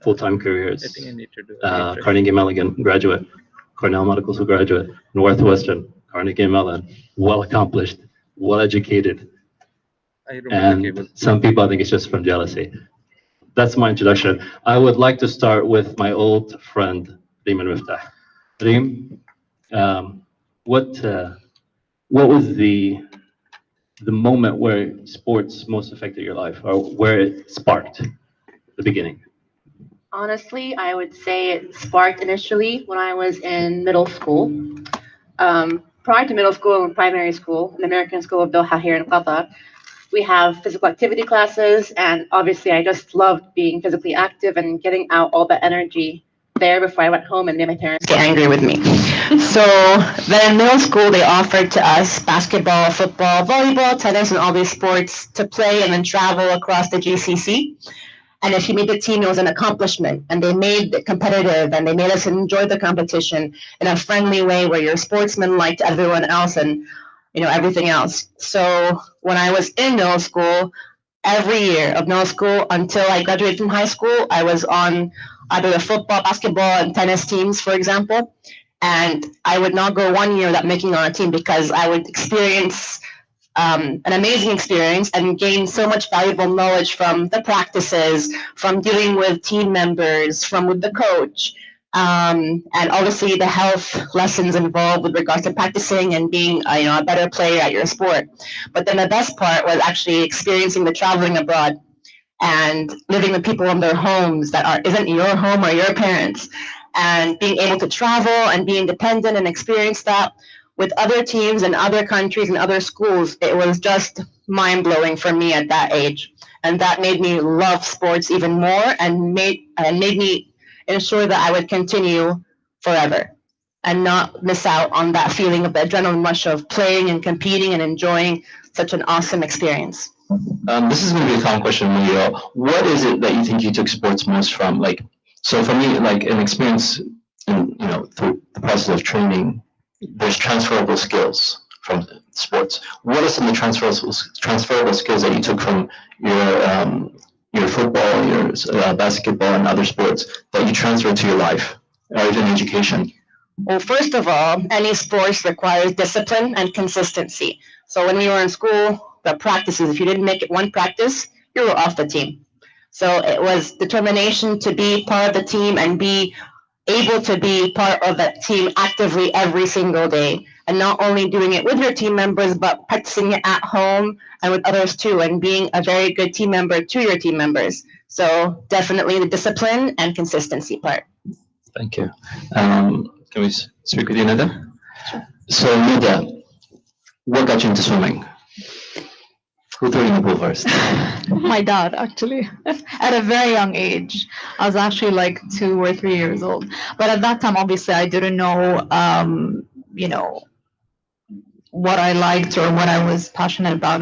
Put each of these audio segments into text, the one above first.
full-time careers. Carnegie Mellon graduate, Cornell Medical School graduate, Northwestern, Carnegie Mellon, well-accomplished, well-educated. And some people, I think it's just from jealousy. That's my introduction. I would like to start with my old friend, Reem al-Miftah. Reem, what was the moment where sports most affected your life, or where it sparked the beginning? Honestly, I would say it sparked initially when I was in middle school. Prior to middle school and primary school, the American School of Doha here in Qatar, we have physical activity classes, and obviously I just loved being physically active and getting out all the energy there before I went home and made my parents get angry with me. So then in middle school, they offered to us basketball, football, volleyball, tennis, and all these sports to play and then travel across the GCC. And if you made the team, it was an accomplishment. And they made it competitive, and they made us enjoy the competition in a friendly way where you're sportsmanlike to everyone else and everything else. So when I was in middle school, every year of middle school until I graduated from high school, I was on either the football, basketball, and tennis teams, for example. And I would not go 1 year without making on a team because I would experience an amazing experience and gain so much valuable knowledge from the practices, from dealing with team members, from with the coach, and obviously the health lessons involved with regards to practicing and being a better player at your sport. But then the best part was actually experiencing the traveling abroad and living with people in their homes that isn't your home or your parents, and being able to travel and be independent and experience that with other teams and other countries and other schools. It was just mind-blowing for me at that age, and that made me love sports even more and made me ensure that I would continue forever and not miss out on that feeling of the adrenaline rush of playing and competing and enjoying such an awesome experience. This is going to be a common question, Leo. What is it that you think you took sports most from? So for me, an experience through the process of training, there's transferable skills from sports. What are some of the transferable skills that you took from your football, your basketball, and other sports that you transferred to your life or even education? Well, first of all, any sports requires discipline and consistency. So when we were in school, the practices, if you didn't make it one practice, you were off the team. So it was determination to be part of the team and be able to be part of that team actively every single day, and not only doing it with your team members, but practicing it at home and with others too, and being a very good team member to your team members. So definitely the discipline and consistency part. Thank you. Can we speak with you, Nida? Sure. So Nida, what got you into swimming? Who threw you in the pool first? My dad, actually, at a very young age. I was actually like 2 or 3 years old. But at that time, obviously, I didn't know, what I liked or what I was passionate about.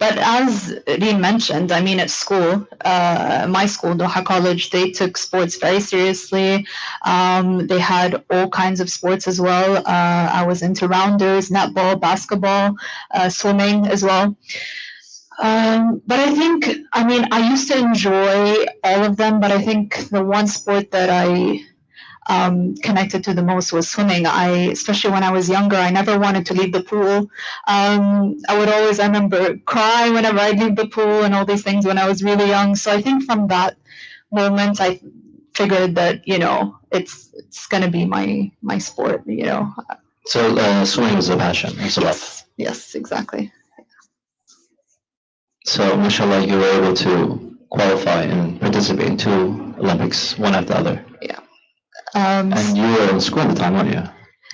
But as Reem mentioned, I mean, at school, my school, Doha College, they took sports very seriously. They had all kinds of sports as well. I was into rounders, netball, basketball, swimming as well. But I think, I used to enjoy all of them, but I think the one sport that I connected to the most was swimming. Especially when I was younger, I never wanted to leave the pool. I remember crying whenever I'd leave the pool and all these things when I was really young. So I think from that moment, I figured that, it's going to be my sport, So swimming is a passion, it's a love. Yes, exactly. So, mashallah, you were able to qualify and participate in 2 Olympics, one after the other. Yeah. And you were in school at the time, weren't you?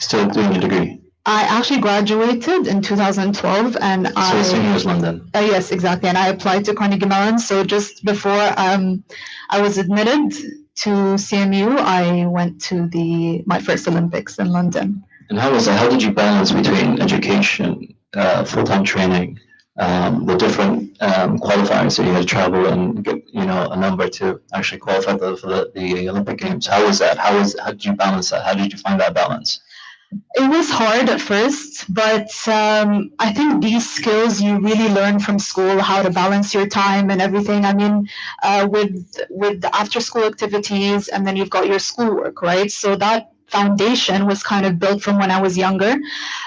Still doing your degree? I actually graduated in 2012, and So the same year as London? Yes, exactly. And I applied to Carnegie Mellon. So just before I was admitted to CMU, I went to my first Olympics in London. And how was that? How did you balance between education, full-time training, the different qualifiers that you had to travel and get, a number to actually qualify for the Olympic Games? How was that? How did you balance that? How did you find that balance? It was hard at first, but I think these skills you really learn from school, how to balance your time and everything. I mean, with the after school activities, and then you've got your schoolwork, right? So that foundation was kind of built from when I was younger.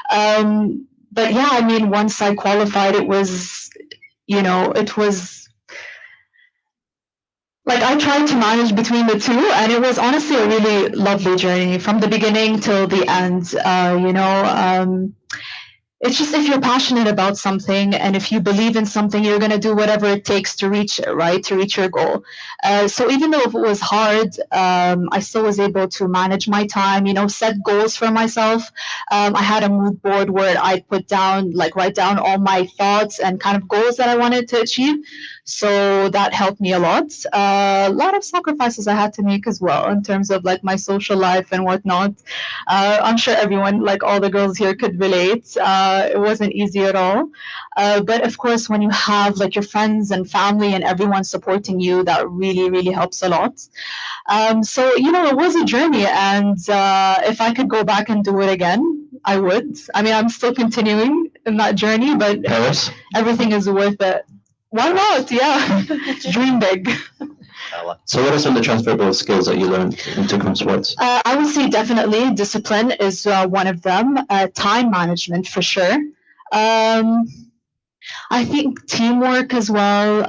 But yeah, I mean, once I qualified, it was, it was like I tried to manage between the two, and it was honestly a really lovely journey from the beginning till the end. It's just if you're passionate about something and if you believe in something, you're going to do whatever it takes to reach it, right? To reach your goal. So even though if it was hard, I still was able to manage my time, set goals for myself. I had a mood board where I write down all my thoughts and kind of goals that I wanted to achieve. So that helped me a lot. A lot of sacrifices I had to make as well in terms of like my social life and whatnot. I'm sure everyone, like all the girls here, could relate. It wasn't easy at all. But of course, when you have like your friends and family and everyone supporting you, that really, really helps a lot. So, it was a journey. And if I could go back and do it again, I would. I mean, I'm still continuing in that journey, but Paris? everything is worth it. Why not? Yeah. Dream big. So what are some of the transferable skills that you learned and took from sports? I would say definitely discipline is one of them. Time management for sure. I think teamwork as well,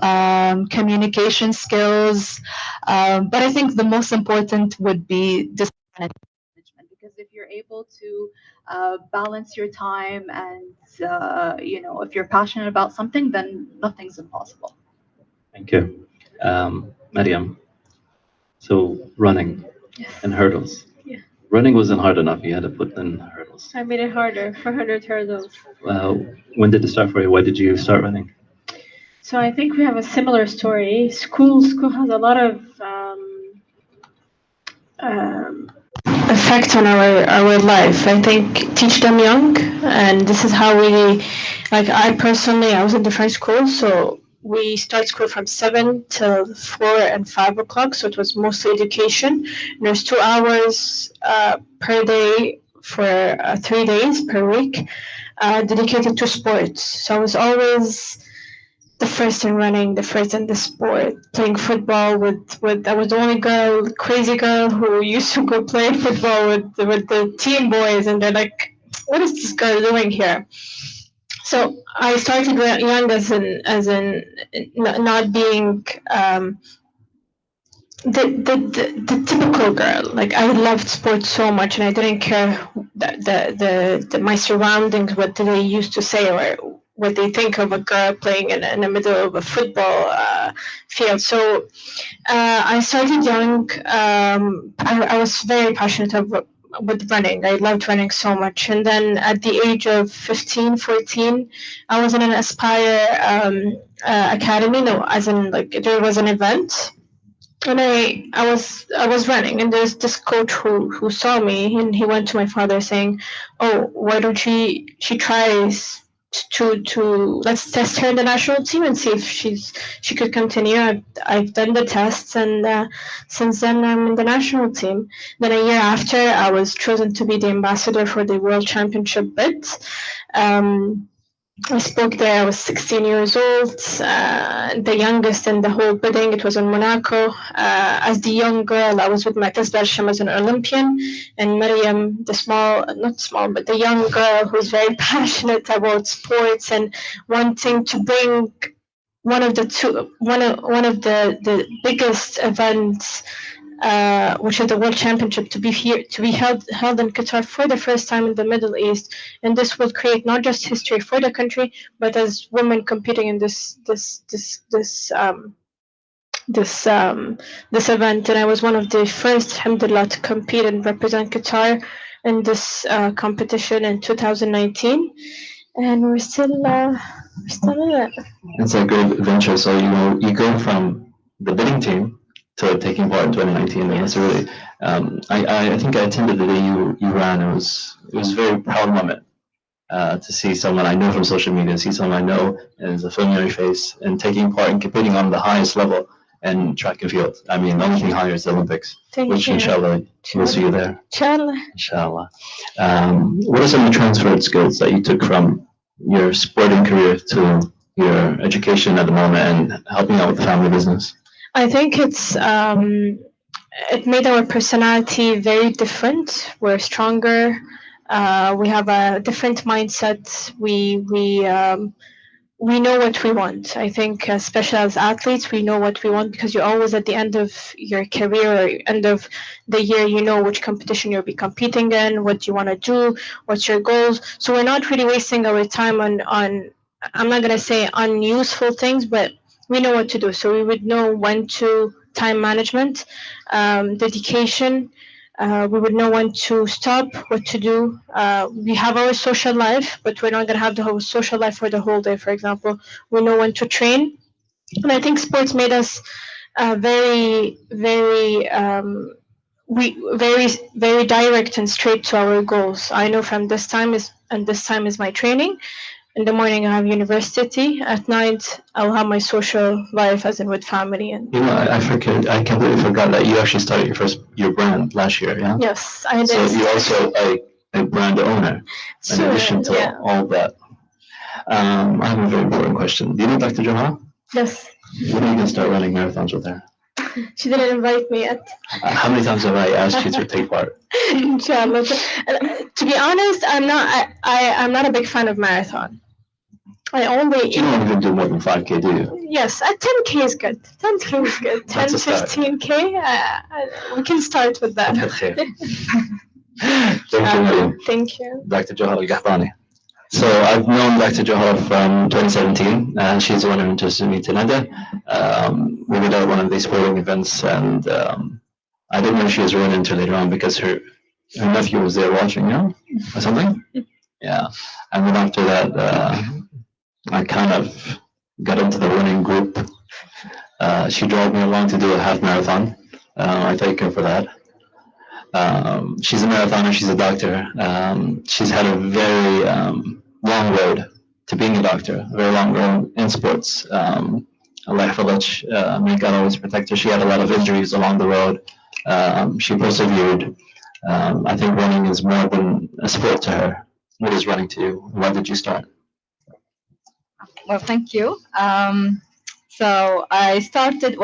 communication skills. But I think the most important would be discipline management, because if you're able to balance your time and, if you're passionate about something, then nothing's impossible. Thank you. Mariam, so running and hurdles. Yeah. Running wasn't hard enough. You had to put in hurdles. I made it harder, 400 hurdles. When did it start for you? Why did you start running? So I think we have a similar story. School has a lot of effect on our life. I think teach them young, and this is how we, like I personally, I was in different schools, so we start school from 7 till 4 and 5 o'clock, so it was mostly education. And there's 2 hours per day for 3 days per week dedicated to sports. So I was always the first in running, the first in the sport, playing football with I was the only girl, crazy girl who used to go play football with the team boys, and they're like, what is this girl doing here? So I started young as in not being the typical girl. Like I loved sports so much, and I didn't care the my surroundings, what do they used to say or what they think of a girl playing in the middle of a football field. So I started young. I was very passionate with running. I loved running so much. And then at the age of 15, 14, I was in an Aspire academy. No, as in like there was an event. And I was running, and there's this coach who saw me, and he went to my father saying, "Oh, why don't she tries to let's test her in the national team and see if she could continue." I've done the tests, and since then I'm in the national team. Then a year after, I was chosen to be the ambassador for the World Championship bid. I spoke there. I was 16 years old, the youngest in the whole bidding. It was in Monaco. As the young girl, I was with Mu'taz Barsham as an Olympian, and Mariam, not small, but the young girl who's very passionate about sports and wanting to bring one of the biggest events, which is the World Championship, to be held in Qatar for the first time in the Middle East, and this will create not just history for the country, but as women competing in this event. And I was one of the first, alhamdulillah, to compete and represent Qatar in this competition in 2019, and we're still in it. It's a good venture. So you go from the bidding team to taking part in 2019. And that's really, I think I attended the day you ran. It was a very proud moment to see someone I know from social media, see someone I know as a familiar face, and taking part and competing on the highest level. and track and field. I mean, the only thing higher is the Olympics, which you. inshallah we'll see you there. Inshallah. Inshallah. What are some of the transferred skills that you took from your sporting career to your education at the moment and helping out with the family business? I think it made our personality very different. We're stronger. We have a different mindset. We know what we want. I think, especially as athletes, we know what we want because you're always at the end of your career or end of the year, you know which competition you'll be competing in, what you want to do, what's your goals. So we're not really wasting our time on I'm not going to say unuseful things, but we know what to do. So we would know when to time management, dedication. We would know when to stop, what to do. We have our social life, but we're not going to have the whole social life for the whole day, for example. We know when to train. And I think sports made us very, very, very direct and straight to our goals. I know from this time is my training. In the morning, I have university. At night, I'll have my social life, as in with family. And You know, I completely forgot that you actually started your brand last year, yeah? yes, I did. So you're also a brand owner, in addition to all that. I have a very important question. Do you know Dr. Johal? Yes. When are you going to start running marathons with her? She didn't invite me yet. How many times have I asked you to take part? Inshallah. To be honest, I'm not a big fan of marathon. I only. You don't even do more than 5K, do you? Yes, 10K is good. 10K is good. 10, 15K. We can start with that. Thank you. Dr. Johal Al-Gahtani. So I've known Dr. Johal from 2017. She's the one who introduced me to Nada. We were at one of these sporting events, and I didn't know she was running until later on because her nephew was there watching, you know, or something. Yeah. And then after that, I kind of got into the running group. She drove me along to do a half marathon. I thank her for that. She's a marathoner, she's a doctor. She's had a very long road to being a doctor, a very long road in sports. Allah Yahfadh, may God always protect her. She had a lot of injuries along the road. She persevered. I think running is more than a sport to her. What is running to you? Why did you start? Well, thank you. So I started,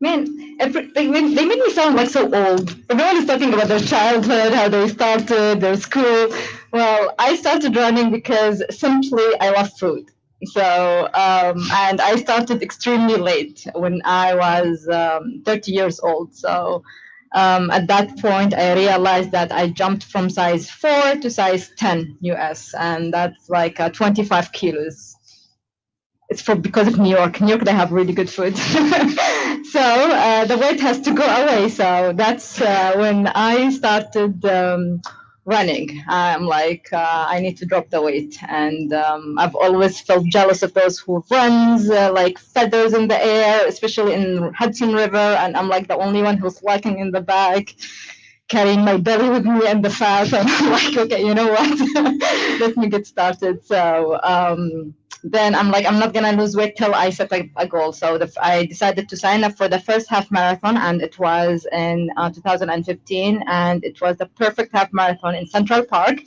they made me sound like so old. Everyone is talking about their childhood, how they started, their school. Well, I started running because simply I love food. So, and I started extremely late when I was 30 years old. So at that point, I realized that I jumped from size 4 to size 10 US, and that's like 25 kilos. It's because of New York. New York, they have really good food. So the weight has to go away. So that's when I started running. I'm like, I need to drop the weight. And I've always felt jealous of those who runs like feathers in the air, especially in Hudson River. And I'm like the only one who's walking in the back, carrying my belly with me and the fat. And I'm like, okay, you know what? Let me get started. So then I'm like, I'm not gonna lose weight till I set a goal. So I decided to sign up for the first half marathon, and it was in 2015, and it was the perfect half marathon in Central Park,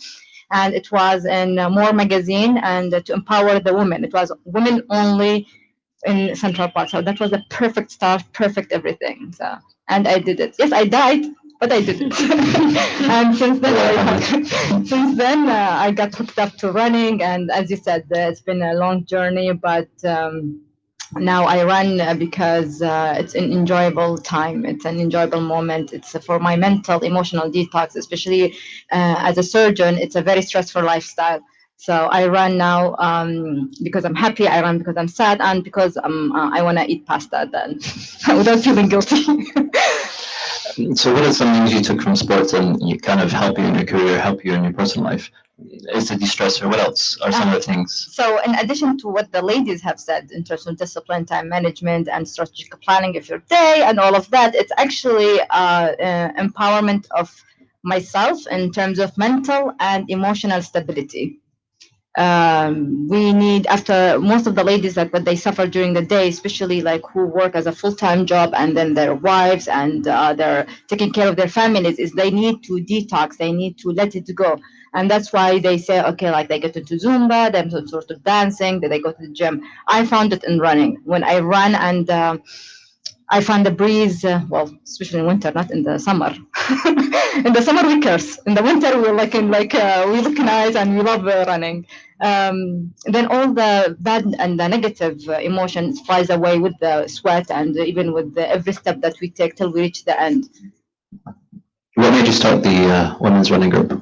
and it was in More magazine, and to empower the women. It was women only in Central Park. So that was the perfect start, perfect everything. So, and I did it. Yes, I died, but I did it. And since then, I got hooked up to running. And as you said, it's been a long journey, but now I run because it's an enjoyable time. It's an enjoyable moment. It's for my mental, emotional detox, especially as a surgeon. It's a very stressful lifestyle. So I run now because I'm happy. I run because I'm sad, and because I want to eat pasta then without feeling guilty. So what are some things you took from sports and you kind of help you in your career, help you in your personal life? Is it de-stressor? What else are some of the things? So in addition to what the ladies have said in terms of discipline, time management, and strategic planning of your day and all of that, it's actually empowerment of myself in terms of mental and emotional stability. We need, after most of the ladies, like what they suffer during the day, especially like who work as a full-time job and then their wives and they're taking care of their families, is they need to detox, they need to let it go. And that's why they say, okay, like they get into Zumba, then some sort of dancing, then they go to the gym. I found it in running. When I run and I find the breeze, well, especially in winter, not in the summer. In the summer we curse. In the winter we like we look nice and we love running. Then all the bad and the negative emotions flies away with the sweat and even with every step that we take till we reach the end. What made you start the women's running group?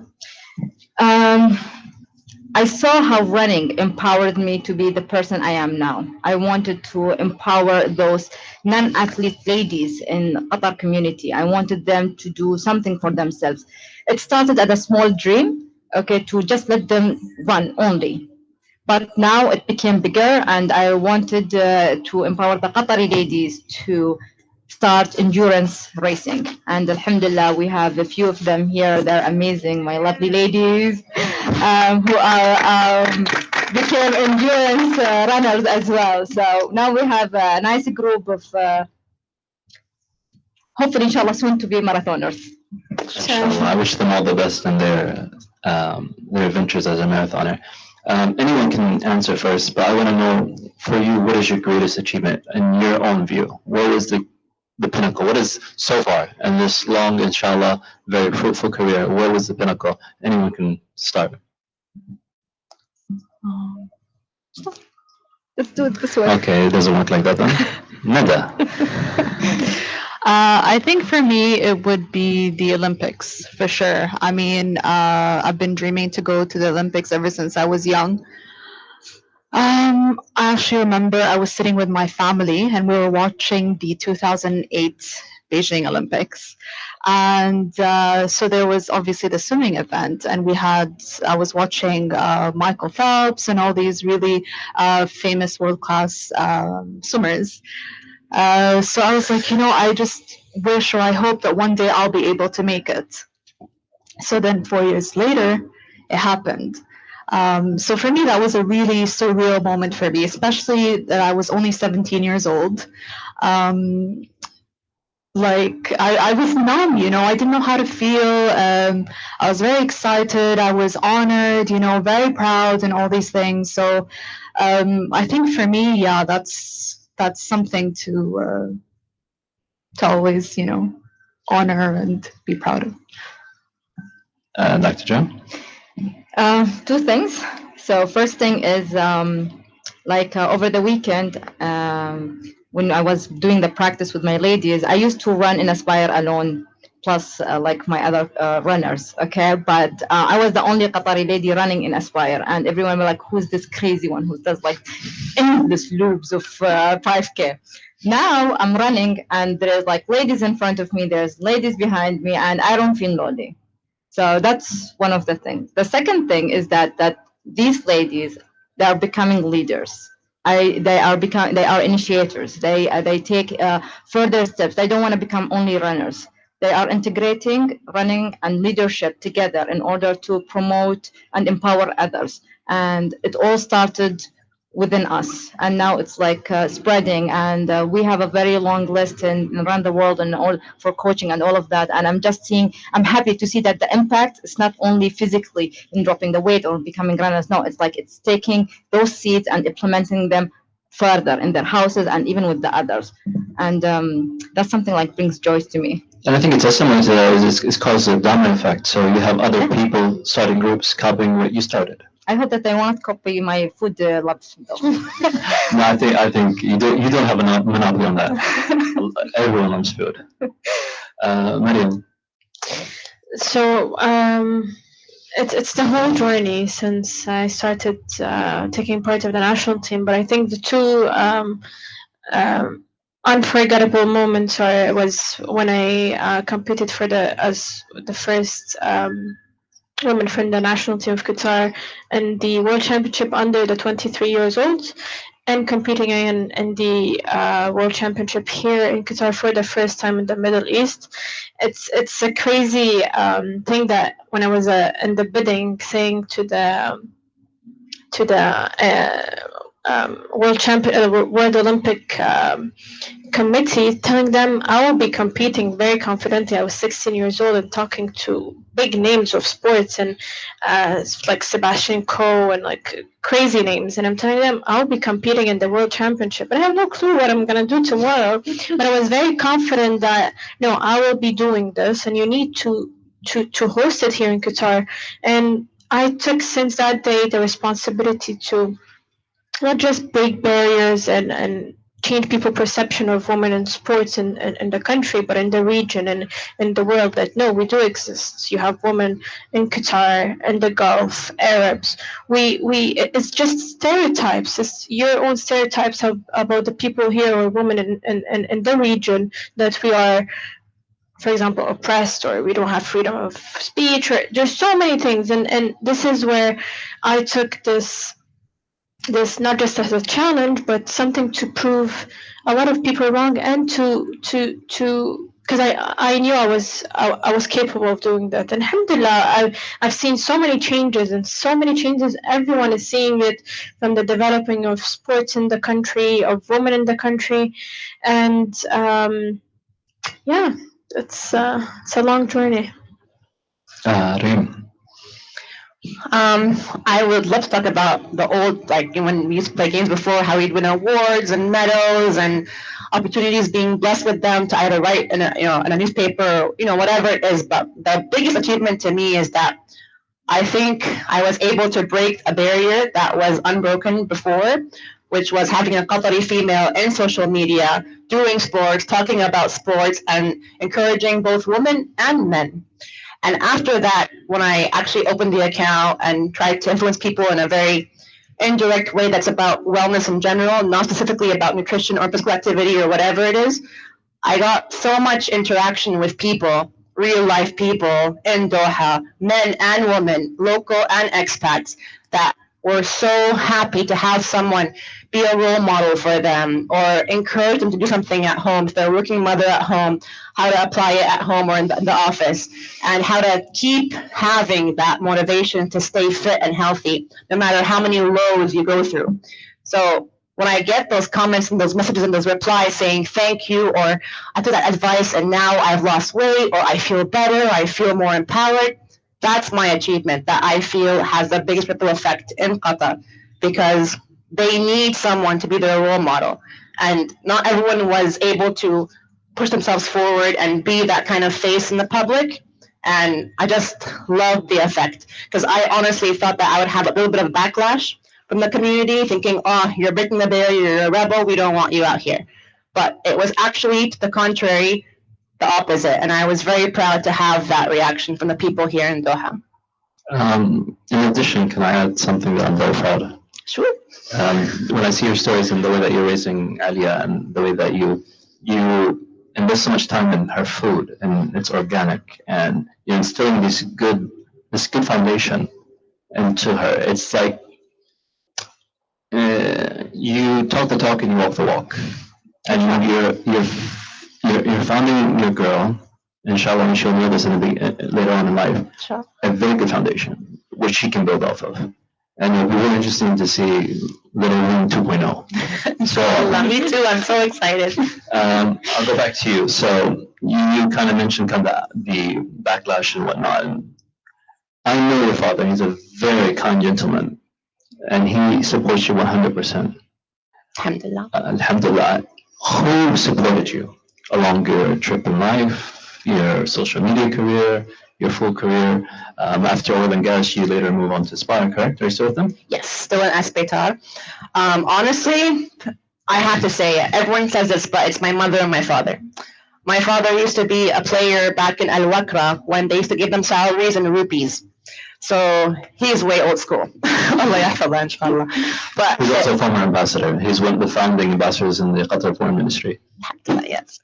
I saw how running empowered me to be the person I am now. I wanted to empower those non-athlete ladies in Qatar community. I wanted them to do something for themselves. It started as a small dream, okay, to just let them run only. But now it became bigger, and I wanted to empower the Qatari ladies to start endurance racing. And alhamdulillah, we have a few of them here. They're amazing, my lovely ladies, who are became endurance runners as well. So now we have a nice group of, hopefully, inshallah, soon to be marathoners. Inshallah. I wish them all the best in their adventures as a marathoner. Anyone can answer first, but I want to know, for you, what is your greatest achievement in your own view? What is the pinnacle? What is, so far, in this long, inshallah, very fruitful career, what was the pinnacle? Anyone can start. Let's do it this way. Okay, it doesn't work like that then. Nada. I think for me, it would be the Olympics, for sure. I mean, I've been dreaming to go to the Olympics ever since I was young. I actually remember I was sitting with my family and we were watching the 2008 Beijing Olympics. And so there was obviously the swimming event, and I was watching Michael Phelps and all these really famous world-class swimmers. So I was like, I just wish or I hope that one day I'll be able to make it. So then 4 years later, it happened. So for me, that was a really surreal moment for me, especially that I was only 17 years old. I was numb, I didn't know how to feel. I was very excited. I was honored, very proud and all these things. So I think for me, yeah, that's something to always, honor and be proud of. Dr. Joe? Two things. So first thing is over the weekend, when I was doing the practice with my ladies, I used to run in Aspire alone, plus like my other runners, okay? But I was the only Qatari lady running in Aspire, and everyone was like, who's this crazy one who does like endless loops of 5K? Now I'm running, and there's like ladies in front of me, there's ladies behind me, and I don't feel lonely. So that's one of the things. The second thing is that these ladies, they are becoming leaders. They are initiators. They take further steps. They don't want to become only runners. They are integrating running and leadership together in order to promote and empower others. And it all started within us, and now it's like spreading, and we have a very long list around the world and all for coaching and all of that. And I'm happy to see that the impact is not only physically in dropping the weight or becoming runners. No, it's like it's taking those seeds and implementing them further in their houses and even with the others. And that's something like brings joy to me. And I think it's similar to that. It's called the domino effect. So you have other people starting groups copying what you started. I hope that they won't copy my food loves. No, I think you don't have a monopoly on that. Everyone loves food. Mariam. So it's the whole journey since I started taking part of the national team. But I think the two unforgettable moments was when I competed as the first women from the national team of Qatar in the World Championship under the 23 years old, and competing in the World Championship here in Qatar for the first time in the Middle East. It's a crazy thing that when I was in the bidding thing to to the World Olympic committee, telling them I will be competing very confidently. I was 16 years old and talking to big names of sports and like Sebastian Coe and like crazy names. And I'm telling them I'll be competing in the World Championship. And I have no clue what I'm going to do tomorrow. But I was very confident that, no, I will be doing this and you need to host it here in Qatar. And I took since that day the responsibility to not just break barriers and change people's perception of women in sports in the country, but in the region and in the world, that no, we do exist. You have women in Qatar and the Gulf, Arabs. It's just stereotypes. It's your own stereotypes about the people here or women in the region, that we are, for example, oppressed, or we don't have freedom of speech, or there's so many things. And this is where I took this not just as a challenge, but something to prove a lot of people wrong, and to because I knew I was capable of doing that. And alhamdulillah, I've seen so many changes, and so many changes. Everyone is seeing it, from the developing of sports in the country, of women in the country, and yeah, it's a long journey. Reem. I would love to talk about the old, like when we used to play games before, how we'd win awards and medals and opportunities, being blessed with them to either write in a newspaper, or, whatever it is. But the biggest achievement to me is that I think I was able to break a barrier that was unbroken before, which was having a Qatari female in social media, doing sports, talking about sports, and encouraging both women and men. And after that, when I actually opened the account and tried to influence people in a very indirect way that's about wellness in general, not specifically about nutrition or physical activity or whatever it is, I got so much interaction with people, real life people in Doha, men and women, local and expats, that were so happy to have someone be a role model for them, or encourage them to do something at home. If they're a working mother at home, how to apply it at home or in the office, and how to keep having that motivation to stay fit and healthy, no matter how many lows you go through. So when I get those comments and those messages and those replies saying thank you, or I took that advice and now I've lost weight, or I feel better, or I feel more empowered, that's my achievement, that I feel has the biggest ripple effect in Qatar, because they need someone to be their role model. And not everyone was able to push themselves forward and be that kind of face in the public. And I just love the effect, because I honestly thought that I would have a little bit of backlash from the community, thinking, oh, you're breaking the barrier, you're a rebel, we don't want you out here. But it was actually to the contrary, the opposite. And I was very proud to have that reaction from the people here in Doha. In addition, can I add something that I'm very proud of? Sure. When I see your stories and the way that you're raising Alia, and the way that you invest so much time in her food, and it's organic, and you're instilling this good foundation into her, it's like you talk the talk and you walk the walk, and you're founding your girl, inshallah, and she'll know this later on in life, Sure. a very good foundation which she can build off of. And it'll be really interesting to see little Room 2.0. So me too. I'm so excited. I'll go back to you. So you kind of mentioned the backlash and whatnot. And I know your father. He's a very kind gentleman, and he supports you 100%. Alhamdulillah. Alhamdulillah. Who supported you along your trip in life, your social media career, your full career? After oil and gas, you later move on to Spire, correct? Are you still with them? Yes, still in Aspetar. Honestly, I have to say it. Everyone says this, but it's my mother and my father. My father used to be a player back in Al Wakra when they used to give them salaries in rupees. So he's way old school. Allah yahfadha, inshallah. But he's also a former ambassador. He's one of the founding ambassadors in the Qatar foreign ministry. Yes.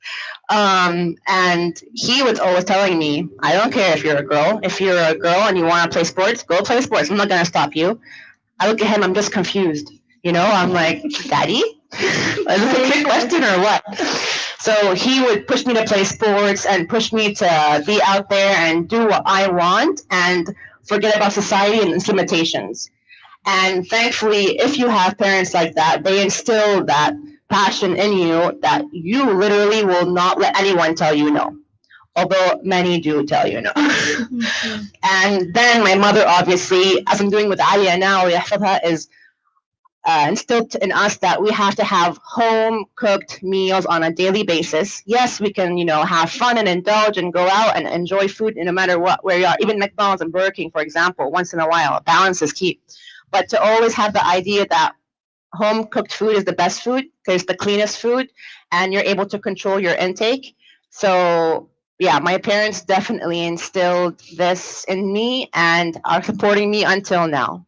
And he was always telling me, I don't care if you're a girl. If you're a girl and you want to play sports, go play sports. I'm not going to stop you. I look at him, I'm just confused. I'm like, Daddy? Is this a trick question or what? So he would push me to play sports and push me to be out there and do what I want and forget about society and its limitations. And thankfully, if you have parents like that, they instill that passion in you that you literally will not let anyone tell you no. Although many do tell you no. And then my mother, obviously, as I'm doing with Alia now, يحفظها, is instilled in us that we have to have home cooked meals on a daily basis. Yes, we can, have fun and indulge and go out and enjoy food no matter what, where you are. Even McDonald's and Burger King, for example, once in a while, balance is key. But to always have the idea that home cooked food is the best food because it's the cleanest food and you're able to control your intake. So yeah, my parents definitely instilled this in me and are supporting me until now.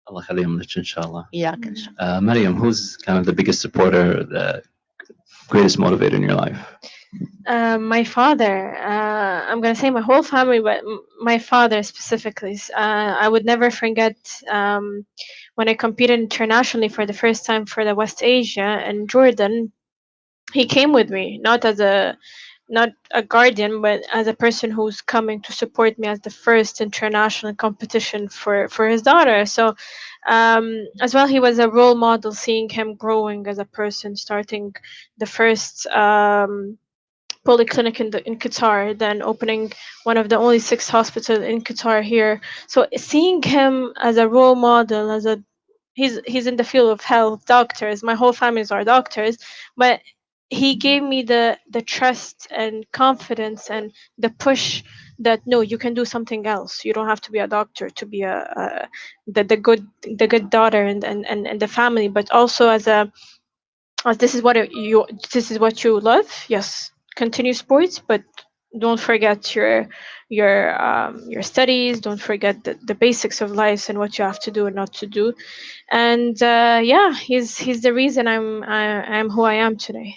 Allah يخليهم لك إن شاء الله. Yeah. Mariam, who's kind of the biggest supporter, the greatest motivator in your life? My father. I'm gonna say my whole family, but my father specifically. I would never forget when I competed internationally for the first time for the West Asia in Jordan. He came with me, not a guardian, but as a person who's coming to support me as the first international competition for his daughter. So, as well, he was a role model, seeing him growing as a person, starting the first polyclinic in Qatar, then opening one of the only 6 hospitals in Qatar here. So, seeing him as a role model, he's in the field of health, doctors. My whole families are doctors, but he gave me the trust and confidence and the push that no, you can do something else. You don't have to be a doctor to be the good daughter and the family, but also as this is what you love. Yes, continue sports, but don't forget your studies. Don't forget the basics of life and what you have to do and not to do. And yeah, he's the reason I'm who I am today.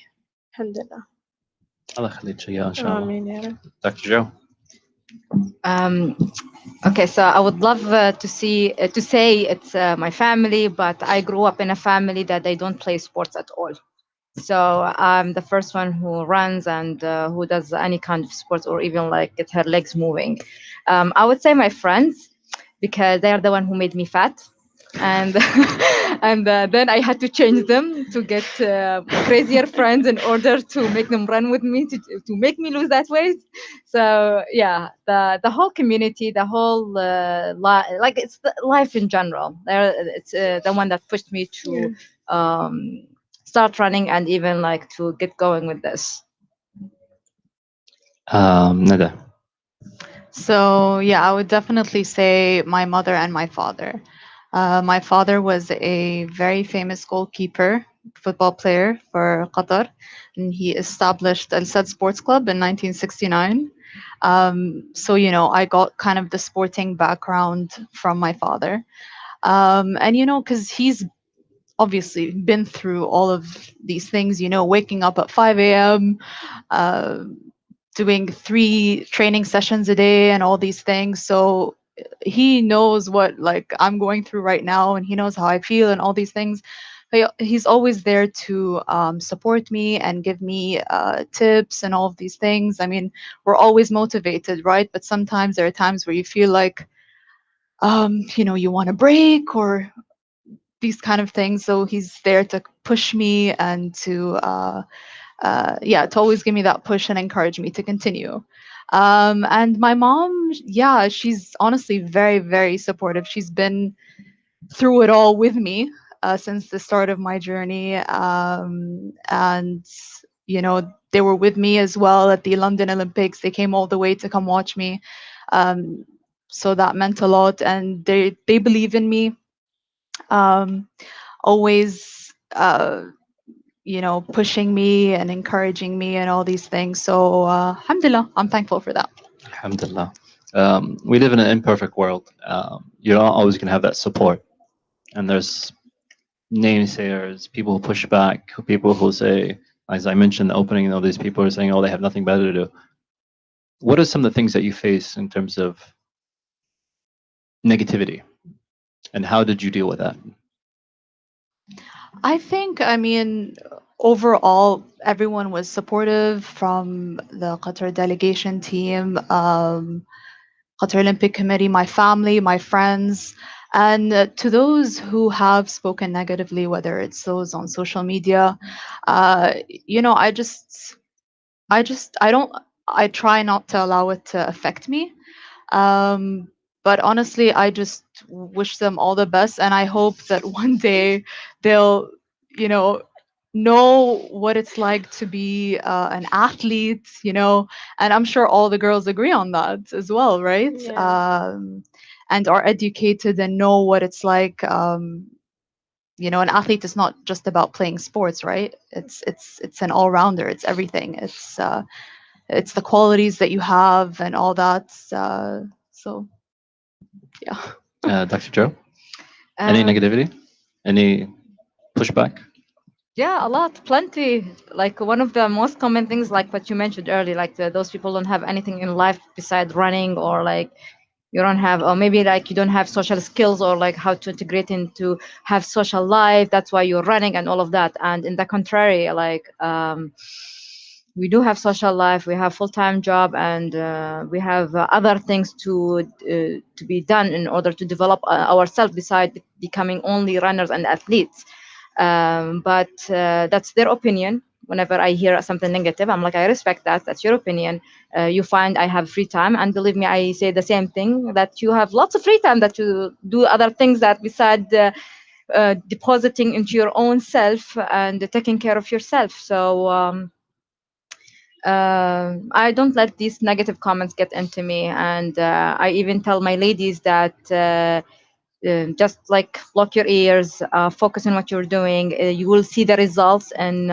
Alhamdulillah. Allah يخليك إياه إن شاء الله. Amen, ya Rab. Dr. Joe. Okay, so I would love to say it's my family, but I grew up in a family that they don't play sports at all. So I'm the first one who runs and who does any kind of sports or even like get her legs moving. I would say my friends, because they are the one who made me fat, and and then I had to change them to get crazier friends in order to make them run with me to make me lose that weight. So yeah, the whole community, the whole like it's the life in general. It's the one that pushed me to start running and even like to get going with this. Nada. So yeah, I would definitely say my mother and my father. My father was a very famous goalkeeper, football player for Qatar, and he established Al Sadd Sports Club in 1969. So I got kind of the sporting background from my father, and because he's obviously been through all of these things. Waking up at 5 a.m. Doing 3 training sessions a day and all these things. So he knows what like I'm going through right now, and he knows how I feel and all these things. He's always there to support me and give me tips and all of these things. I mean, we're always motivated, right? But sometimes there are times where you feel like, you want to break or these kind of things. So he's there to push me and to to always give me that push and encourage me to continue. And my mom, yeah, she's honestly very, very supportive. She's been through it all with me since the start of my journey. And, they were with me as well at the London Olympics. They came all the way to come watch me. So that meant a lot. And they believe in me. Always pushing me and encouraging me and all these things. So, alhamdulillah, I'm thankful for that. Alhamdulillah. We live in an imperfect world. You're not always going to have that support. And there's naysayers, people who push back, people who say, as I mentioned, the opening, all these people are saying, oh, they have nothing better to do. What are some of the things that you face in terms of negativity? And how did you deal with that? I think, overall, everyone was supportive from the Qatar delegation team, Qatar Olympic Committee, my family, my friends. And to those who have spoken negatively, whether it's those on social media, you know, I try not to allow it to affect me. Um, but honestly, I just wish them all the best, and I hope that one day they'll, you know what it's like to be an athlete, and I'm sure all the girls agree on that as well, right? Yeah. And are educated and know what it's like. An athlete is not just about playing sports, right? It's an all-rounder. It's everything. It's the qualities that you have and all that. So yeah. Dr. Joe, any negativity? Any pushback? Yeah, a lot, plenty. Like one of the most common things, like what you mentioned earlier, like those people don't have anything in life besides running, or like you don't have, or maybe like you don't have social skills, or like how to integrate into have social life. That's why you're running and all of that. And in the contrary, like we do have social life, we have full-time job, and we have other things to be done in order to develop ourselves beside becoming only runners and athletes. But that's their opinion. Whenever I hear something negative, I'm like, I respect that. That's your opinion. You find I have free time, and believe me, I say the same thing, that you have lots of free time, that you do other things that beside depositing into your own self and taking care of yourself. So I don't let these negative comments get into me, and I even tell my ladies that just like block your ears, focus on what you're doing. You will see the results in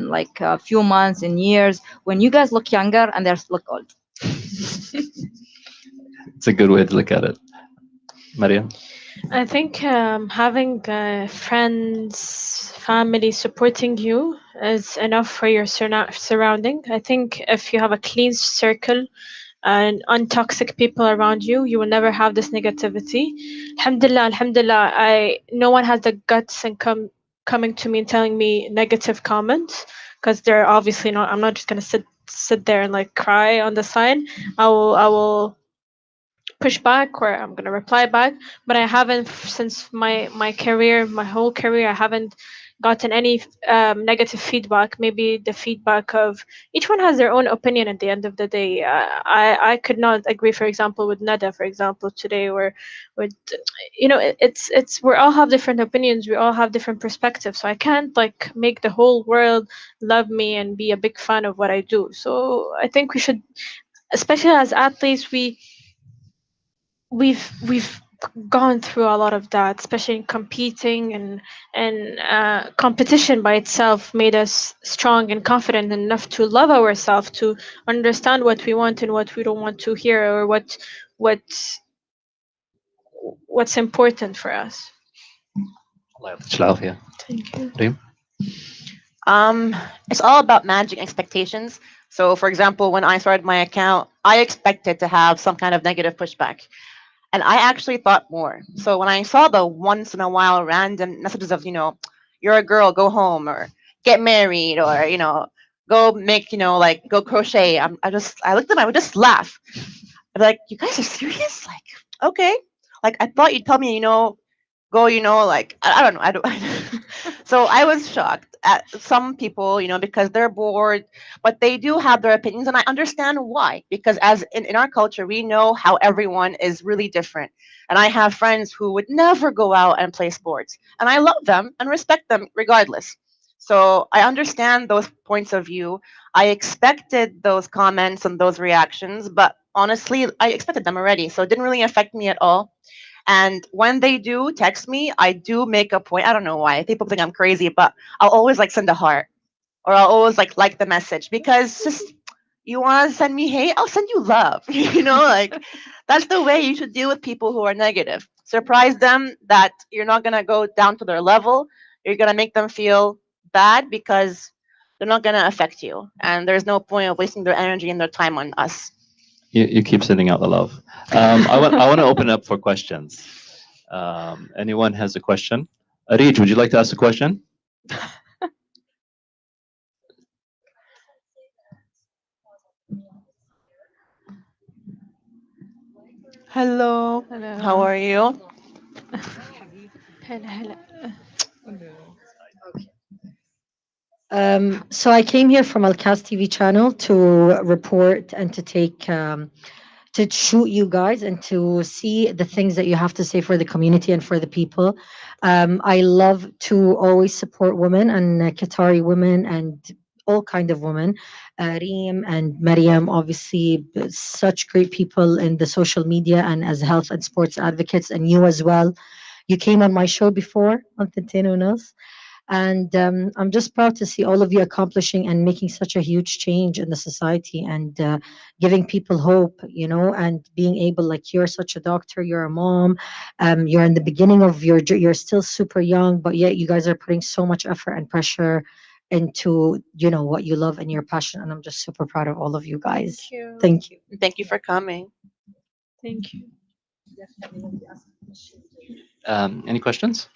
like a few months and years when you guys look younger and they look old. It's a good way to look at it. Maria? I think having friends, family supporting you is enough for your surrounding. I think if you have a clean circle and untoxic people around you, you will never have this negativity. Alhamdulillah, alhamdulillah, no one has the guts and coming to me and telling me negative comments, because they're obviously not. I'm not just gonna sit there and like cry on the side. I will push back, or I'm gonna reply back. But I haven't since my career, my whole career, I haven't gotten any negative feedback. Maybe the feedback of each one has their own opinion at the end of the day. I could not agree, for example, with Nada, for example, today, or with it's we all have different opinions, we all have different perspectives. So I can't like make the whole world love me and be a big fan of what I do. So I think we should, especially as athletes, we've gone through a lot of that, especially in competing, and competition by itself made us strong and confident enough to love ourselves, to understand what we want and what we don't want to hear, or what's important for us. الله يعطيك العافية. Thank you. ريم? It's all about managing expectations. So, for example, when I started my account, I expected to have some kind of negative pushback. And I actually thought more. So when I saw the once in a while random messages of, you're a girl, go home, or get married, or, go make, like go crochet, I looked at them, I would just laugh. I'd be like, you guys are serious? Like, okay. Like, I thought you'd tell me, go, like, I don't know. I don't. So I was shocked at some people, because they're bored, but they do have their opinions, and I understand why. Because as in our culture, we know how everyone is really different. And I have friends who would never go out and play sports, and I love them and respect them regardless. So I understand those points of view. I expected those comments and those reactions, but honestly, I expected them already, so it didn't really affect me at all. And when they do text me, I do make a point. I don't know why. People think I'm crazy, but I'll always like send a heart, or I'll always like the message, because just you want to send me hate, I'll send you love. Like that's the way you should deal with people who are negative. Surprise them that you're not gonna go down to their level. You're gonna make them feel bad because they're not gonna affect you, and there's no point of wasting their energy and their time on us. You keep sending out the love. I want to open up for questions. Anyone has a question? Arij, would you like to ask a question? Hello. Hello. How are you? هلا هلا. So I came here from Alcast TV channel to report and to take to shoot you guys and to see the things that you have to say for the community and for the people. I love to always support women and Qatari women and all kind of women. Reem and Mariam, obviously, such great people in the social media and as health and sports advocates, and you as well. You came on my show before on Tintinunos. And I'm just proud to see all of you accomplishing and making such a huge change in the society and giving people hope, and being able, like, you're such a doctor, you're a mom, you're in the beginning of you're still super young, but yet you guys are putting so much effort and pressure into, what you love and your passion. And I'm just super proud of all of you guys. Thank you. Thank you. Thank you for coming. Thank you. Any questions?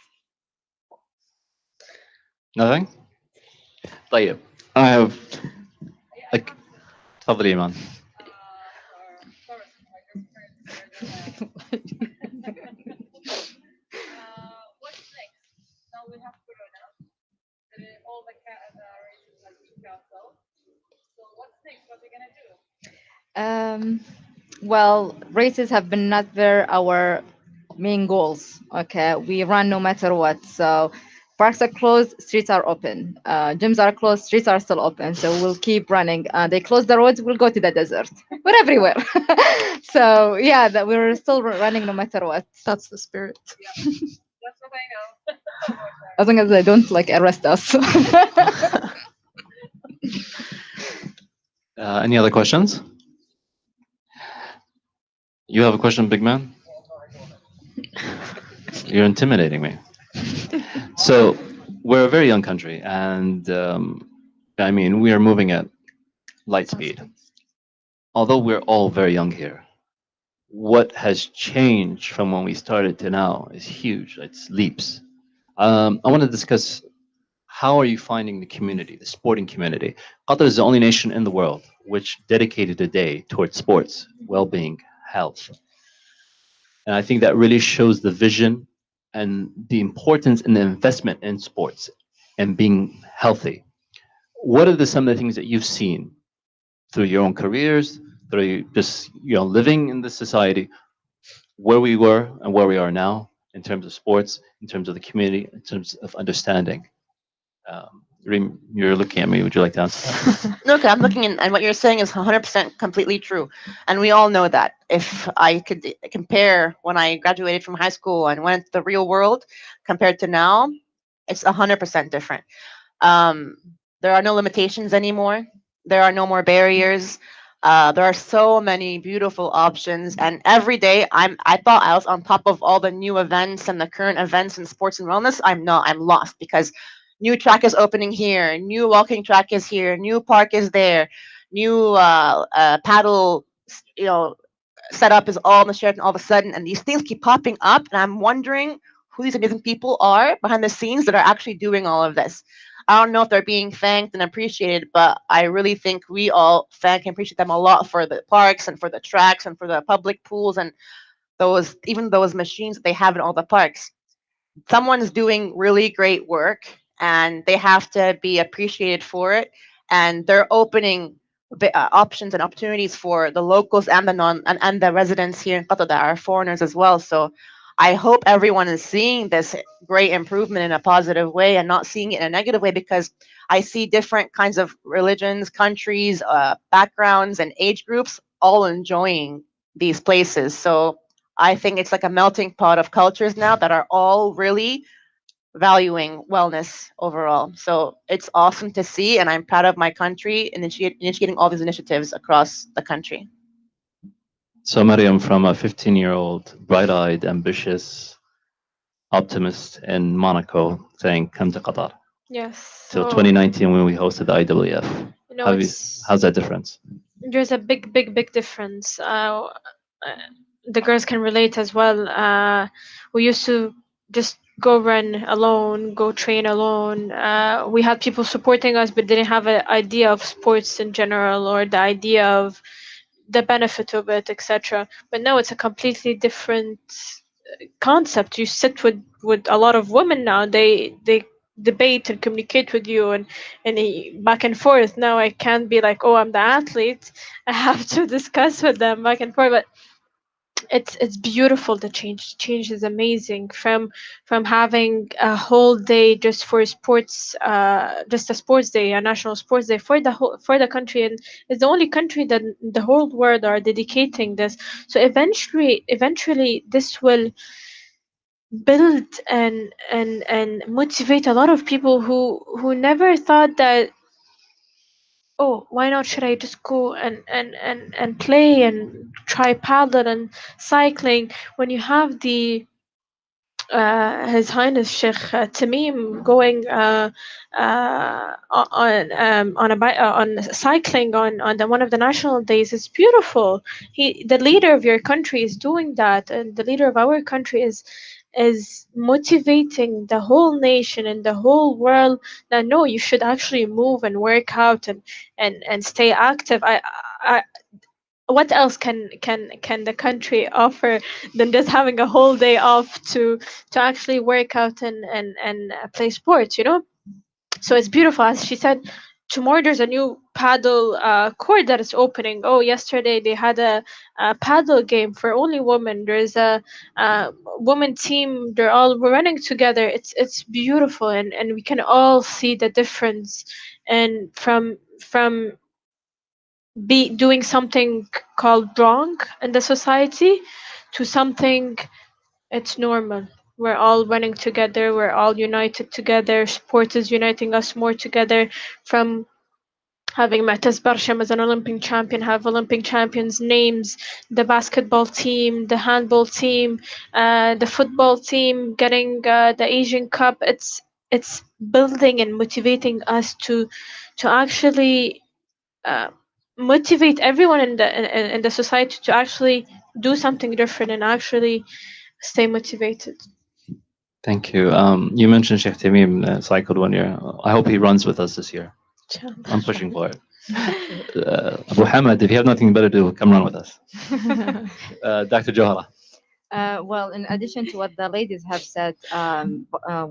Nothing? طيب. I have like تفضل إيمان. Well, races have been never our main goals. Okay, we run no matter what. So parks are closed, streets are open. Gyms are closed, streets are still open. So we'll keep running. They close the roads, we'll go to the desert. We're everywhere. So yeah, that we're still running no matter what. That's the spirit. As long as they don't like arrest us. Any other questions? You have a question, big man? You're intimidating me. So we're a very young country, and we are moving at light speed. Although we're all very young here, what has changed from when we started to now is huge. It's leaps. I want to discuss, how are you finding the community, the sporting community? Qatar is the only nation in the world which dedicated a day towards sports, well-being, health. And I think that really shows the vision and the importance and the investment in sports and being healthy. What are some of the things that you've seen through your own careers, through just living in this society, where we were and where we are now in terms of sports, in terms of the community, in terms of understanding? Reem, you're looking at me. Would you like to answer? No, okay, I'm looking and what you're saying is 100% completely true. And we all know that. If I could compare when I graduated from high school and went into the real world compared to now, it's 100% different. There are no limitations anymore. There are no more barriers. There are so many beautiful options, and every day I thought I was on top of all the new events and the current events in sports and wellness. I'm not. I'm lost because new track is opening here, new walking track is here, new park is there, new paddle, setup is all in the Sheraton all of a sudden, and these things keep popping up, and I'm wondering who these amazing people are behind the scenes that are actually doing all of this. I don't know if they're being thanked and appreciated, but I really think we all thank and appreciate them a lot for the parks and for the tracks and for the public pools and those machines that they have in all the parks. Someone's doing really great work and they have to be appreciated for it, and they're opening options and opportunities for the locals and the and the residents here in Qatar that are foreigners as well. So I hope everyone is seeing this great improvement in a positive way and not seeing it in a negative way, because I see different kinds of religions, countries, backgrounds, and age groups all enjoying these places. So I think it's like a melting pot of cultures now that are all really valuing wellness overall. So it's awesome to see, and I'm proud of my country initiating all these initiatives across the country. So Mariam, from a 15-year-old, bright-eyed, ambitious, optimist in Monaco, saying, "Come to Qatar." Yes. Till 2019 when we hosted the IWF. How's that difference? There's a big difference. The girls can relate as well. We used to just go run alone, go train alone. We had people supporting us, but didn't have an idea of sports in general or the idea of the benefit of it, etc. But now it's a completely different concept. You sit with a lot of women now. They debate and communicate with you, and back and forth. Now I can't be like, oh, I'm the athlete. I have to discuss with them back and forth. But it's beautiful. The change is amazing. From having a whole day just for sports, just a sports day, a national sports day for the country, and it's the only country that in the whole world are dedicating this. So eventually this will build and motivate a lot of people who never thought that, oh, why not, should I just go and play and try paddle and cycling, when you have the His Highness Sheikh Tamim going on cycling on one of the national days. It's beautiful. The leader of your country is doing that, and the leader of our country is motivating the whole nation and the whole world that no, you should actually move and work out and stay active. I what else can the country offer than just having a whole day off to actually work out and play sports, so it's beautiful. As she said, tomorrow there's a new paddle court that is opening. Oh, yesterday they had a paddle game for only women. There's a women team. They're all running together. It's beautiful, and we can all see the difference, and from be doing something called wrong in the society to something it's normal. We're all running together, we're all united together. Sport is uniting us more together. From having Mu'taz Barsham as an Olympic champion, have Olympic champions names, the basketball team, the handball team, the football team getting the Asian Cup. It's building and motivating us to actually uh, motivate everyone in the society to actually do something different and actually stay motivated. Thank you. You mentioned Sheikh Tamim cycled 1 year. I hope he runs with us this year. I'm pushing for it. Abu Hamad, if you have nothing better to do, come run with us. Dr. Johara. Well, in addition to what the ladies have said,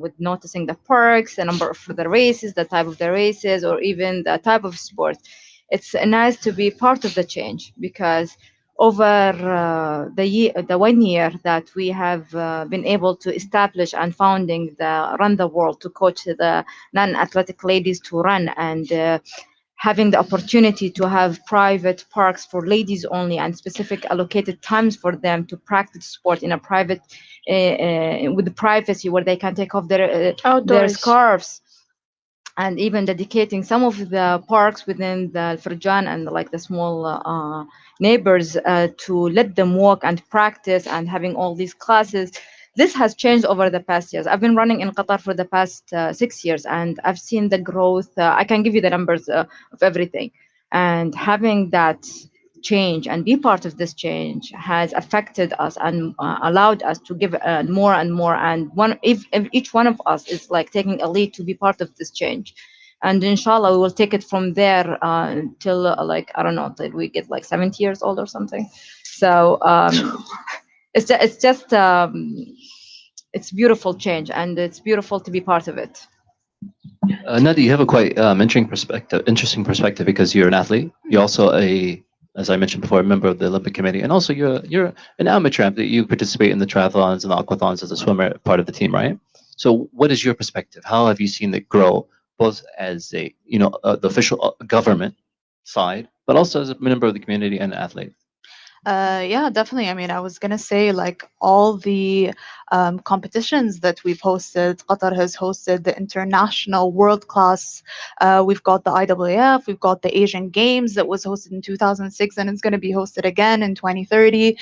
with noticing the perks, the number of the races, the type of the races, or even the type of sport, it's nice to be part of the change, because over the 1 year that we have been able to establish and founding the Run the World, to coach the non-athletic ladies to run, and having the opportunity to have private parks for ladies only, and specific allocated times for them to practice sport in a private, with the privacy, where they can take off their Outdoors. scarves, and even dedicating some of the parks within the Firjan and like the small neighbors, to let them walk and practice, and having all these classes. This has changed over the past years. I've been running in Qatar for the past 6 years, and I've seen the growth. I can give you the numbers of everything. And having that change and be part of this change has affected us, and allowed us to give more and more. And if each one of us is like taking a lead to be part of this change, and inshallah we will take it from there till like, I don't know, till we get like 70 years old or something. So it's beautiful change, and it's beautiful to be part of it. Nadi, you have a quite interesting perspective, because you're an athlete. You're also as I mentioned before, a member of the Olympic Committee, and also you're an amateur athlete. You participate in the triathlons and the aquathons as a swimmer, part of the team, right? So, what is your perspective? How have you seen it grow, both as the official government side, but also as a member of the community and an athlete? Yeah, definitely. I mean, I was gonna say, like, all the competitions that we've hosted. Qatar has hosted the international world class. We've got the IAAF, we've got the Asian Games that was hosted in 2006, and it's going to be hosted again in 2030.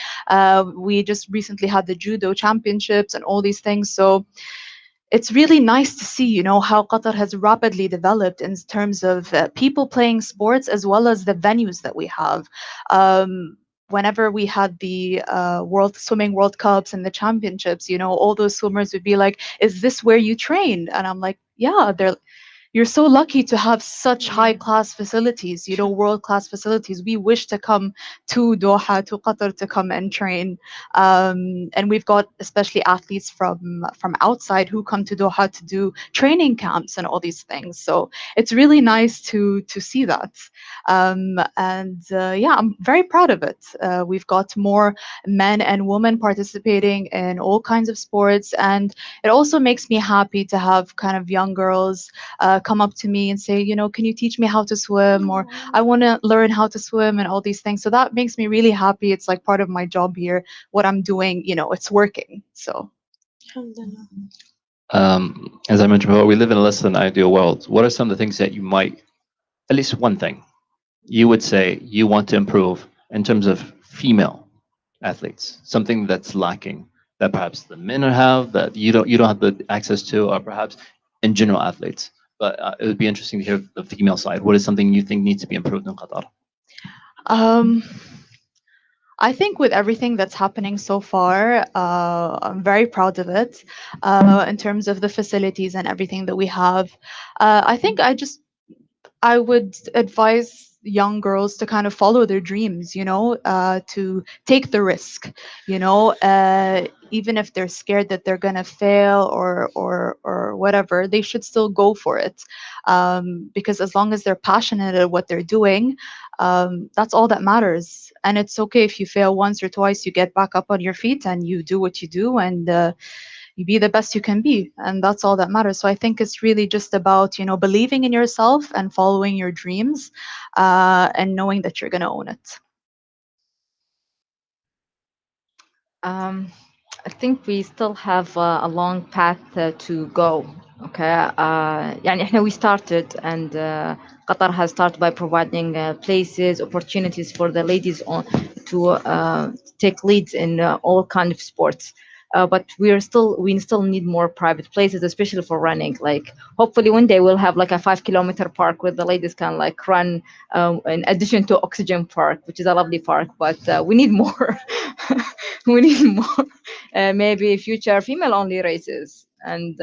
We just recently had the judo championships and all these things. So it's really nice to see, how Qatar has rapidly developed in terms of people playing sports, as well as the venues that we have. Whenever we had the World Swimming World Cups and the championships, all those swimmers would be like, "Is this where you train?" And I'm like, "Yeah, they're." you're so lucky to have such high class facilities, you know, world class facilities. We wish to come to Doha, to Qatar, to come and train. And we've got especially athletes from outside who come to Doha to do training camps and all these things. So it's really nice to see that. Yeah, I'm very proud of it. We've got more men and women participating in all kinds of sports, and it also makes me happy to have kind of young girls come up to me and say, you know, can you teach me how to swim, or I want to learn how to swim, and all these things. So that makes me really happy. It's like part of my job here. What I'm doing, you know, it's working. So As I mentioned before, we live in a less than ideal world. What are some of the things that you might, at least one thing, you would say you want to improve in terms of female athletes? Something that's lacking that perhaps the men have that you don't have the access to, or perhaps in general athletes. But it would be interesting to hear the female side. What is something you think needs to be improved in Qatar? um, I think with everything that's happening so far, I'm very proud of it in terms of the facilities and everything that we have. I think I would advise young girls to kind of follow their dreams, you know, to take the risk, you know, even if they're scared that they're gonna fail or whatever, they should still go for it, because as long as they're passionate at what they're doing, that's all that matters. And it's okay if you fail once or twice, you get back up on your feet and you do what you do, and you be the best you can be, and that's all that matters. So I think it's really just about, you know, believing in yourself and following your dreams, and knowing that you're going to own it. I think we still have a long path to go. Okay, يعني إحنا we started, and Qatar has started by providing places, opportunities for the ladies to take leads in all kind of sports. But we still need more private places, especially for running. Like hopefully one day we'll have like a 5 kilometer park where the ladies can like run, in addition to Oxygen Park, which is a lovely park. But we need more. We need more. Maybe future female-only races and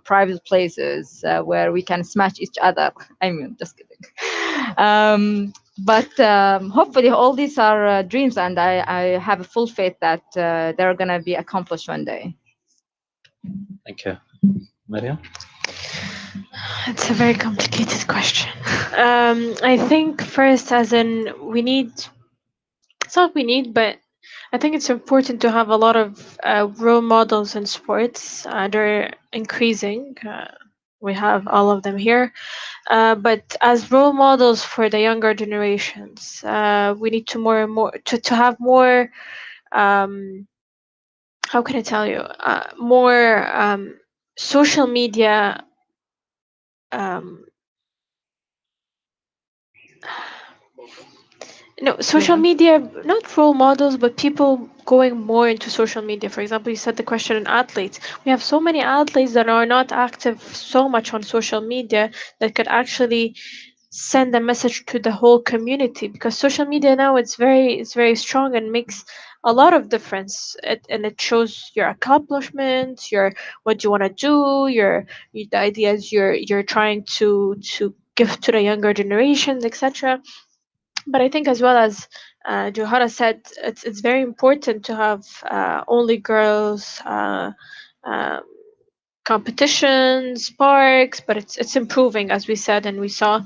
private places where we can smash each other. I mean, just kidding. But hopefully all these are dreams, and I have a full faith that they're going to be accomplished one day. Thank you. Maria? It's a very complicated question. I think first, as in, it's not we need, but I think it's important to have a lot of role models in sports. They're increasing. We have all of them here. But as role models for the younger generations, we need to more and more to have more. How can I tell you? More social media. Um, no, social media, not role models, but people going more into social media. For example, you said the question on athletes. We have so many athletes that are not active so much on social media that could actually send a message to the whole community, because social media now it's very strong and makes a lot of difference. And it shows your accomplishments, your what you want to do, the ideas you're trying to give to the younger generations, etc. But I think as well as Johara said, it's very important to have only girls um, competitions, parks, but it's improving, as we said, and we saw.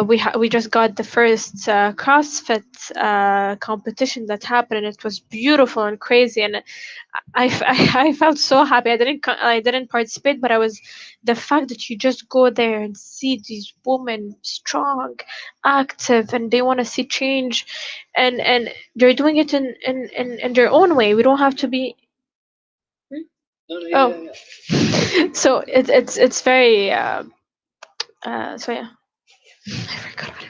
We just got the first CrossFit competition that happened, and it was beautiful and crazy, and I felt so happy. I didn't participate, but I was the fact that you just go there and see these women strong, active, and they want to see change, and they're doing it in their own way. We don't have to be. Oh, so it's very so yeah. I forgot what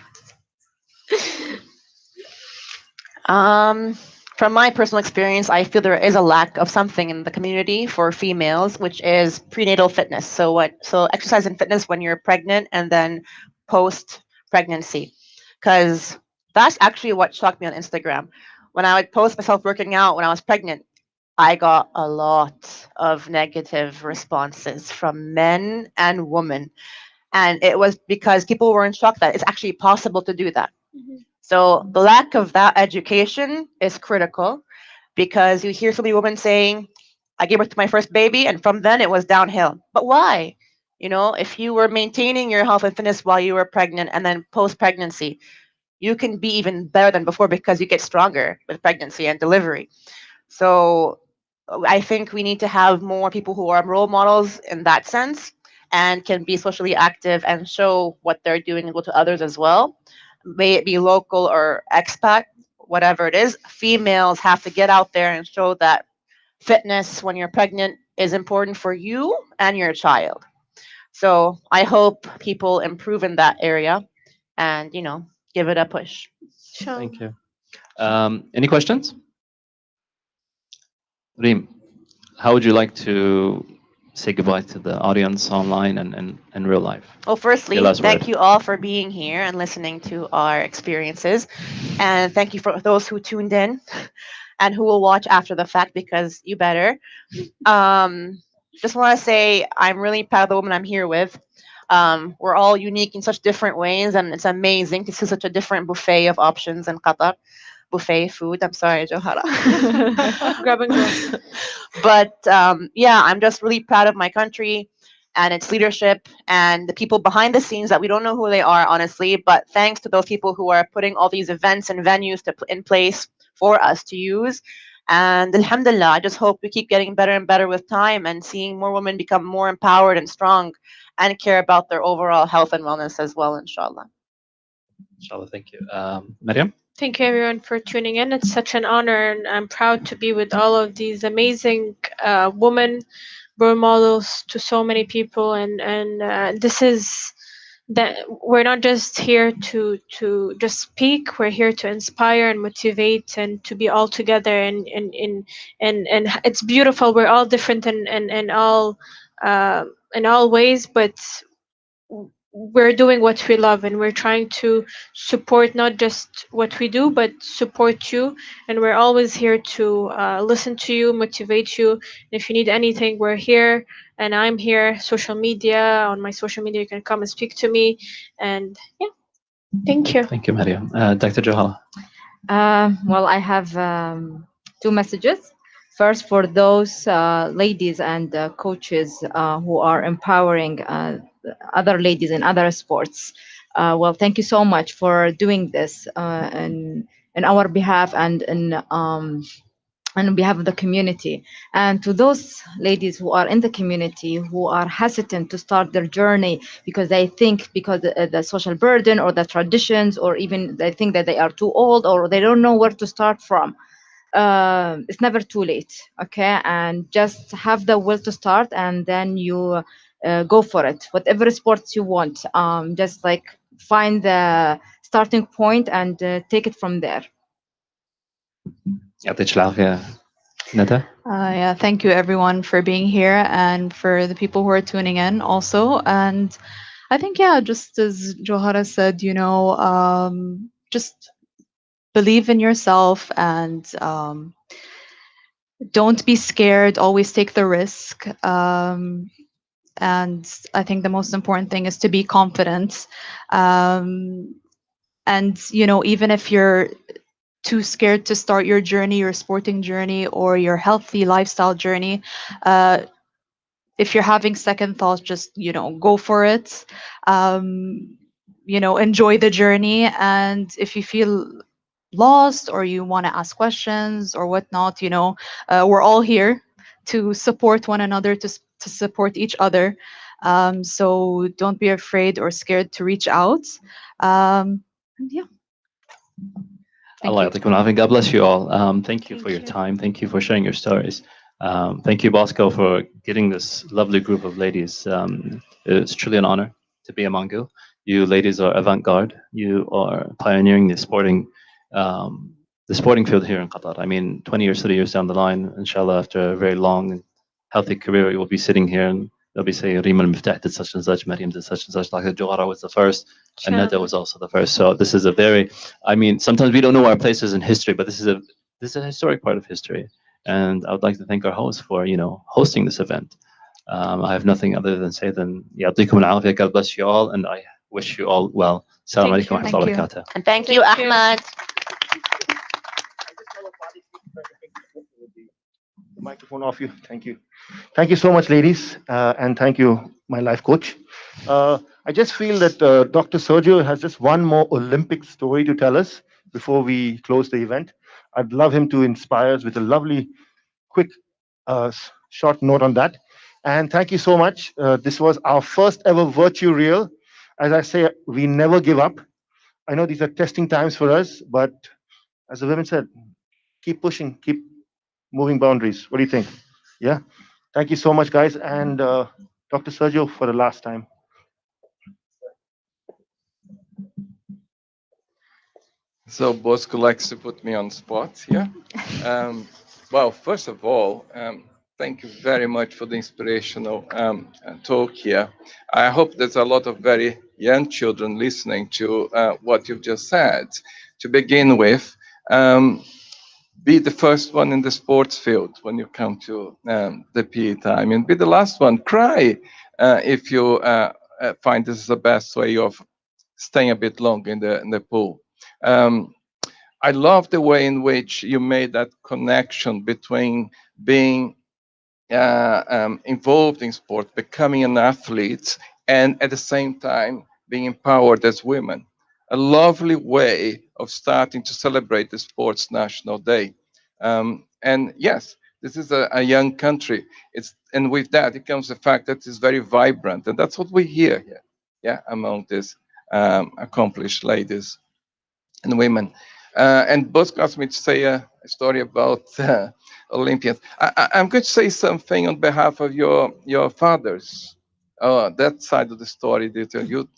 it From my personal experience, I feel there is a lack of something in the community for females, which is prenatal fitness. So exercise and fitness when you're pregnant and then post pregnancy, because that's actually what shocked me on Instagram. When I would post myself working out when I was pregnant, I got a lot of negative responses from men and women. And it was because people were in shock that it's actually possible to do that. Mhm. So the lack of that education is critical, because you hear so many women saying, I gave birth to my first baby and from then it was downhill. But why? You know, if you were maintaining your health and fitness while you were pregnant and then post pregnancy, you can be even better than before because you get stronger with pregnancy and delivery. So I think we need to have more people who are role models in that sense and can be socially active and show what they're doing and go to others as well. May it be local or expat, whatever it is, females have to get out there and show that fitness when you're pregnant is important for you and your child. So I hope people improve in that area and, give it a push. Thank you. Any questions? Reem, how would you like to say goodbye to the audience online and in real life? Well, firstly, Your last thank word. you all for being here and listening to our experiences. And thank you for those who tuned in and who will watch after the fact, because you better. Just want to say I'm really proud of the woman I'm here with. We're all unique in such different ways, and it's amazing to see such a different buffet of options in Qatar. Buffet food. I'm sorry, Johara. Grab and go. But yeah, I'm just really proud of my country and its leadership and the people behind the scenes that we don't know who they are, honestly. But thanks to those people who are putting all these events and venues in place for us to use. And alhamdulillah, I just hope we keep getting better and better with time and seeing more women become more empowered and strong and care about their overall health and wellness as well, inshallah. Inshallah, thank you. Mariam? Thank you everyone for tuning in. It's such an honor, and I'm proud to be with all of these amazing women, role models to so many people. And this is that we're not just here to just speak. We're here to inspire and motivate and to be all together. And it's beautiful. We're all different in all ways, but we're doing what we love, and we're trying to support not just what we do but support you, and we're always here to listen to you, motivate you. And if you need anything, we're here, and I'm here. Social media, on my social media, you can come and speak to me. And yeah, thank you. Thank you, Mariam. Dr. Johala? Well, I have two messages. First, for those ladies and coaches who are empowering other ladies in other sports. Well, thank you so much for doing this in our behalf and on behalf of the community. And to those ladies who are in the community who are hesitant to start their journey because they think because the social burden or the traditions, or even they think that they are too old or they don't know where to start from. It's never too late, okay? And just have the will to start, and then you go for it. Whatever sports you want, just like find the starting point and take it from there. يعطيك العافية. Nada? Yeah, thank you everyone for being here and for the people who are tuning in also. And I think, yeah, just as Johara said, just believe in yourself and don't be scared. Always take the risk. And I think the most important thing is to be confident. And, even if you're too scared to start your journey, your sporting journey, or your healthy lifestyle journey, if you're having second thoughts, just go for it. Enjoy the journey, and if you feel lost or you want to ask questions or whatnot, we're all here to support one another, to support each other. So don't be afraid or scared to reach out. And yeah. Allah yatikum al-afiyah. God bless you all. Thank you for your time. Thank you for sharing your stories. Thank you, Bosco, for getting this lovely group of ladies. It's truly an honor to be among you. You ladies are avant-garde. You are pioneering the sporting field here in Qatar. I mean, 20 years, 30 years down the line, inshallah, after a very long and healthy career, you will be sitting here and they'll be saying, Rima al-Miftah did such and such, Mariam did such and such, like Johara was the first, and Nada was also the first. So this is a very, I mean, sometimes we don't know our places in history, but this is a historic part of history. And I would like to thank our host for, hosting this event. I have nothing other than say than يعطيكم العافية. God bless you all, and I wish you all well. Assalamu alaikum wa rahmatullahi wa barakatuh. And thank you, Ahmad. The microphone off you. Thank you. Thank you so much, ladies, and thank you, my life coach. I just feel that Dr. Sergio has just one more Olympic story to tell us before we close the event. I'd love him to inspire us with a lovely, quick, short note on that. And thank you so much. This was our first ever VIRTU-REAL. As I say, we never give up. I know these are testing times for us, but as the women said, keep pushing, keep moving boundaries. What do you think? Yeah. Thank you so much, guys. And Dr. Sergio, for the last time. So Bosco likes to put me on spot here. Well, first of all, thank you very much for the inspirational talk here. I hope there's a lot of very young children listening to what you've just said. To begin with, be the first one in the sports field when you come to the PE time, and be the last one. Cry if you find this is the best way of staying a bit longer in the pool. I love the way in which you made that connection between being involved in sport, becoming an athlete, and at the same time being empowered as women. A lovely way of starting to celebrate the Sports National Day. And yes, this is a young country. And with that, it comes the fact that it's very vibrant, and that's what we hear here, yeah, among these accomplished ladies and women. And both asked me to say a story about Olympians. I'm going to say something on behalf of your fathers. That side of the story,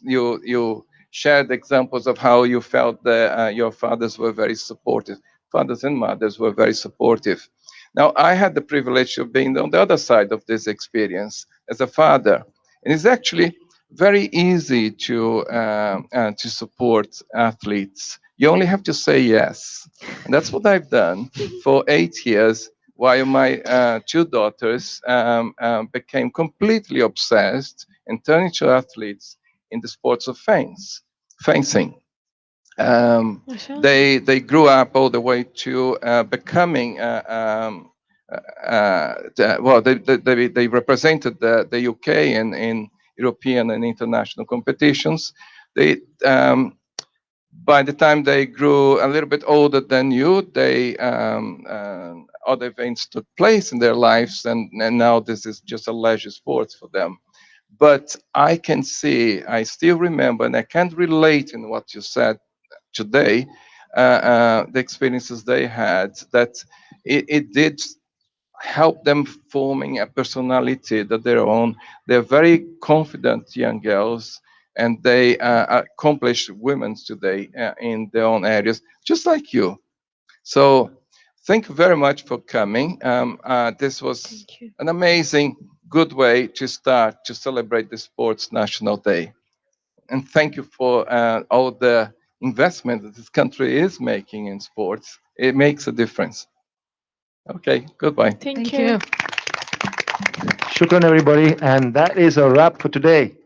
you shared examples of how you felt that your fathers were very supportive. Fathers and mothers were very supportive. Now, I had the privilege of being on the other side of this experience as a father, and it's actually very easy to support athletes. You only have to say yes. And that's what I've done for 8 years, while my two daughters became completely obsessed and turned into athletes in the sports of fencing. They grew up all the way to becoming well, they represented the UK in European and international competitions. They by the time they grew a little bit older than you, other events took place in their lives, and now this is just a leisure sport for them. But I can see, I still remember, and I can't relate in what you said today, the experiences they had, that it did help them forming a personality that their own. They're very confident young girls, and they accomplish women today in their own areas, just like you. So thank you very much for coming. This was an amazing, good way to start to celebrate the Sports National Day. And thank you for all the investment that this country is making in sports. It makes a difference. Okay, goodbye. Thank you. Shukran, everybody. And that is a wrap for today.